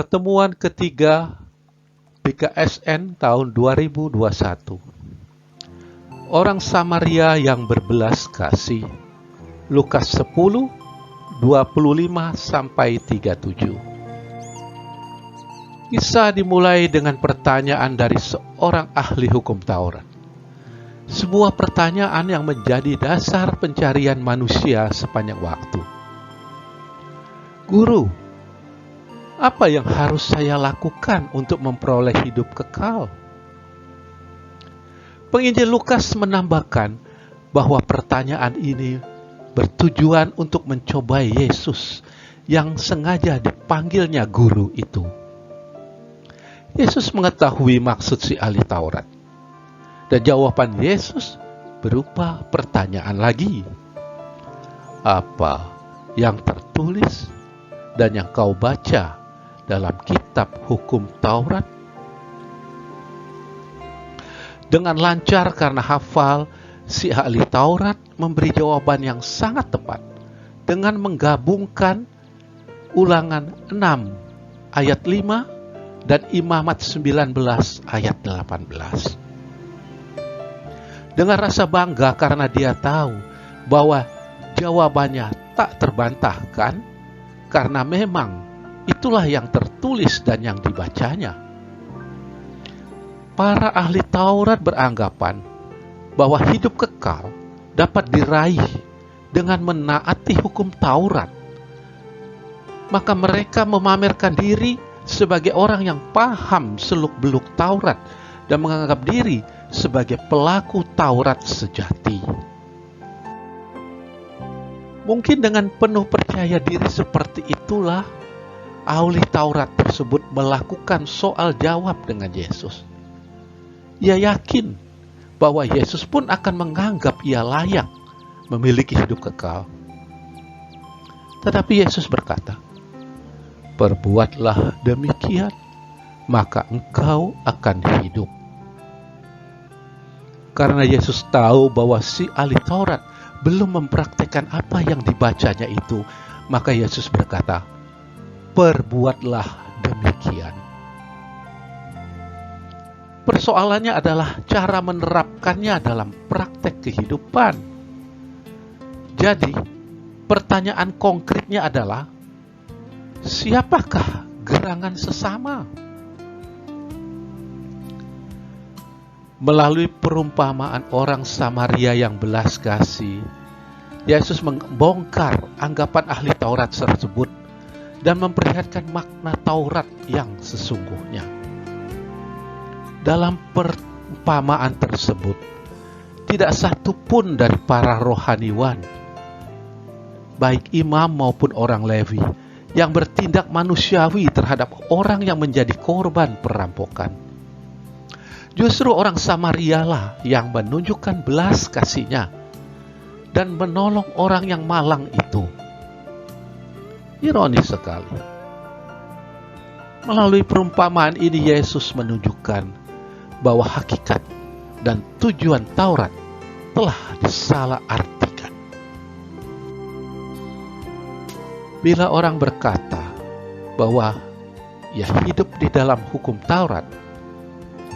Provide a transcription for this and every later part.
Pertemuan ketiga PKSN tahun 2021. Orang Samaria yang berbelas kasih. Lukas 10, 25-37. Kisah dimulai dengan pertanyaan dari seorang ahli hukum Taurat. Sebuah pertanyaan yang menjadi dasar pencarian manusia sepanjang waktu. Guru, apa yang harus saya lakukan untuk memperoleh hidup kekal? Penginjil Lukas menambahkan bahwa pertanyaan ini bertujuan untuk mencobai Yesus yang sengaja dipanggilnya guru itu. Yesus mengetahui maksud si ahli Taurat. Dan jawaban Yesus berupa pertanyaan lagi. Apa yang tertulis dan yang kau baca dalam kitab hukum Taurat? Dengan lancar karena hafal, si ahli Taurat memberi jawaban yang sangat tepat dengan menggabungkan Ulangan 6 ayat 5 dan Imamat 19 ayat 18. Dengan rasa bangga karena dia tahu bahwa jawabannya tak terbantahkan, karena memang itulah yang tertulis dan yang dibacanya. Para ahli Taurat beranggapan bahwa hidup kekal dapat diraih dengan menaati hukum Taurat. Maka mereka memamerkan diri sebagai orang yang paham seluk-beluk Taurat dan menganggap diri sebagai pelaku Taurat sejati. Mungkin dengan penuh percaya diri seperti itulah ahli Taurat tersebut melakukan soal jawab dengan Yesus. Ia yakin bahwa Yesus pun akan menganggap ia layak memiliki hidup kekal. Tetapi Yesus berkata, "Perbuatlah demikian, maka engkau akan hidup." Karena Yesus tahu bahwa si ahli Taurat belum mempraktikkan apa yang dibacanya itu, maka Yesus berkata, "Perbuatlah demikian." Persoalannya adalah cara menerapkannya dalam praktek kehidupan. Jadi, pertanyaan konkretnya adalah, siapakah gerangan sesama? Melalui perumpamaan orang Samaria yang belas kasih, Yesus membongkar anggapan ahli Taurat tersebut dan memperlihatkan makna Taurat yang sesungguhnya. Dalam perumpamaan tersebut, tidak satu pun dari para rohaniwan, baik imam maupun orang Lewi, yang bertindak manusiawi terhadap orang yang menjadi korban perampokan. Justru orang Samaria lah yang menunjukkan belas kasihnya dan menolong orang yang malang itu. Ironis sekali. Melalui perumpamaan ini Yesus menunjukkan bahwa hakikat dan tujuan Taurat telah disalahartikan. Bila orang berkata bahwa ia hidup di dalam hukum Taurat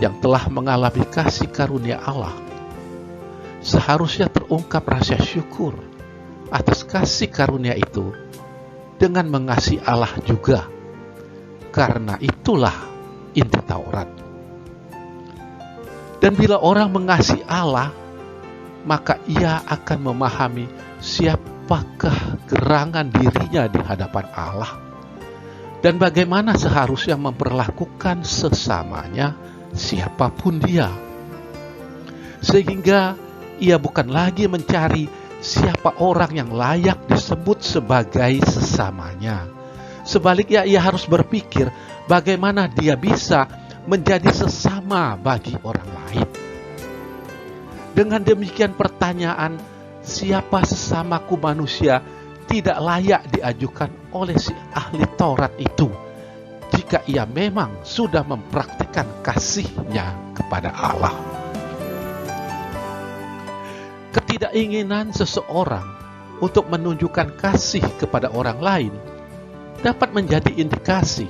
yang telah mengalami kasih karunia Allah, seharusnya terungkap rasa syukur atas kasih karunia itu dengan mengasihi Allah juga, karena itulah inti Taurat. Dan bila orang mengasihi Allah, maka ia akan memahami siapakah gerangan dirinya di hadapan Allah dan bagaimana seharusnya memperlakukan sesamanya, siapapun dia. Sehingga ia bukan lagi mencari siapa orang yang layak disebut sebagai sesamanya. Sebaliknya ia harus berpikir bagaimana dia bisa menjadi sesama bagi orang lain. Dengan demikian pertanyaan, siapa sesamaku manusia, tidak layak diajukan oleh si ahli Taurat itu jika ia memang sudah mempraktikkan kasihnya kepada Allah. Ketidakinginan seseorang untuk menunjukkan kasih kepada orang lain dapat menjadi indikasi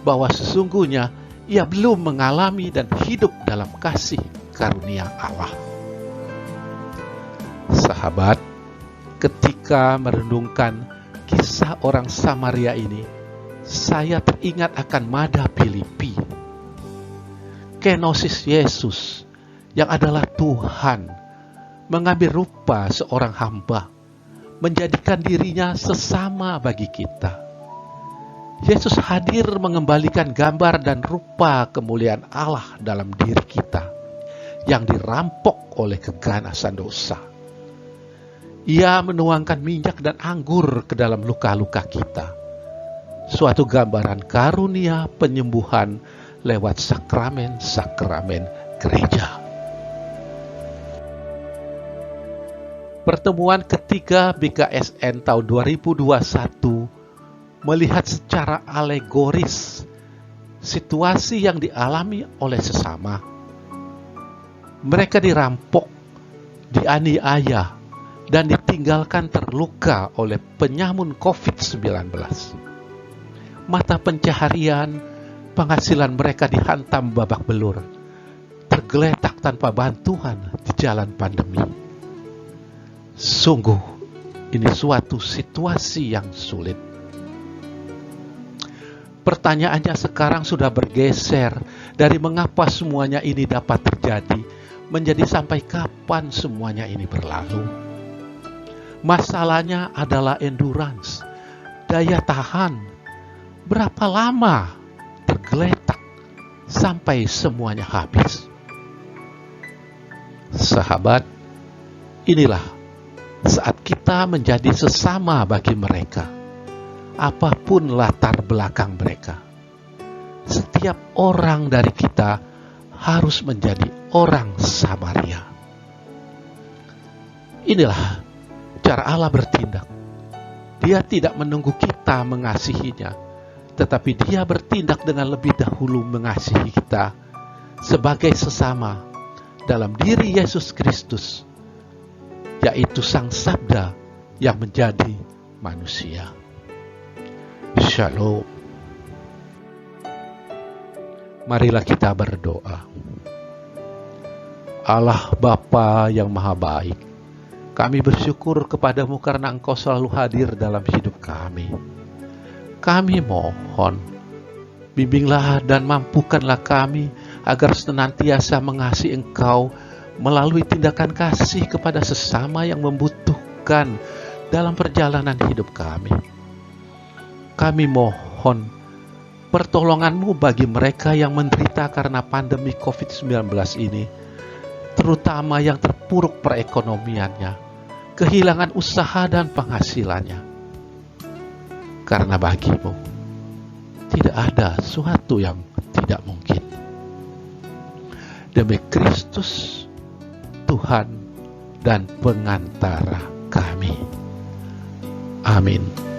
bahwa sesungguhnya ia belum mengalami dan hidup dalam kasih karunia Allah. Sahabat, ketika merenungkan kisah orang Samaria ini, saya teringat akan Mada Filipi. Kenosis Yesus yang adalah Tuhan mengambil rupa seorang hamba, menjadikan dirinya sesama bagi kita. Yesus hadir mengembalikan gambar dan rupa kemuliaan Allah dalam diri kita yang dirampok oleh keganasan dosa. Ia menuangkan minyak dan anggur ke dalam luka-luka kita. Suatu gambaran karunia penyembuhan lewat sakramen-sakramen gereja. Pertemuan ketiga BKSN tahun 2021 melihat secara alegoris situasi yang dialami oleh sesama. Mereka dirampok, dianiaya, dan ditinggalkan terluka oleh penyamun COVID-19. Mata pencaharian, penghasilan mereka dihantam babak belur, tergeletak tanpa bantuan di jalan pandemi. Sungguh, ini suatu situasi yang sulit. Pertanyaannya sekarang sudah bergeser dari mengapa semuanya ini dapat terjadi, menjadi sampai kapan semuanya ini berlalu. Masalahnya adalah endurance, daya tahan. Berapa lama tergeletak sampai semuanya habis? Sahabat, inilah saat kita menjadi sesama bagi mereka. Apapun latar belakang mereka, setiap orang dari kita harus menjadi orang Samaria. Inilah cara Allah bertindak. Dia tidak menunggu kita mengasihinya, tetapi dia bertindak dengan lebih dahulu mengasihi kita sebagai sesama dalam diri Yesus Kristus, yaitu Sang Sabda yang menjadi manusia. Shalom. Marilah kita berdoa. Allah Bapa yang Maha Baik, kami bersyukur kepadamu karena Engkau selalu hadir dalam hidup kami. Kami mohon, bimbinglah dan mampukanlah kami agar senantiasa mengasihi Engkau melalui tindakan kasih kepada sesama yang membutuhkan dalam perjalanan hidup kami. Kami mohon pertolongan-Mu bagi mereka yang menderita karena pandemi COVID-19 ini, terutama yang terpuruk perekonomiannya, kehilangan usaha dan penghasilannya. Karena bagi-Mu tidak ada sesuatu yang tidak mungkin. Demi Kristus, Tuhan dan pengantara kami. Amin.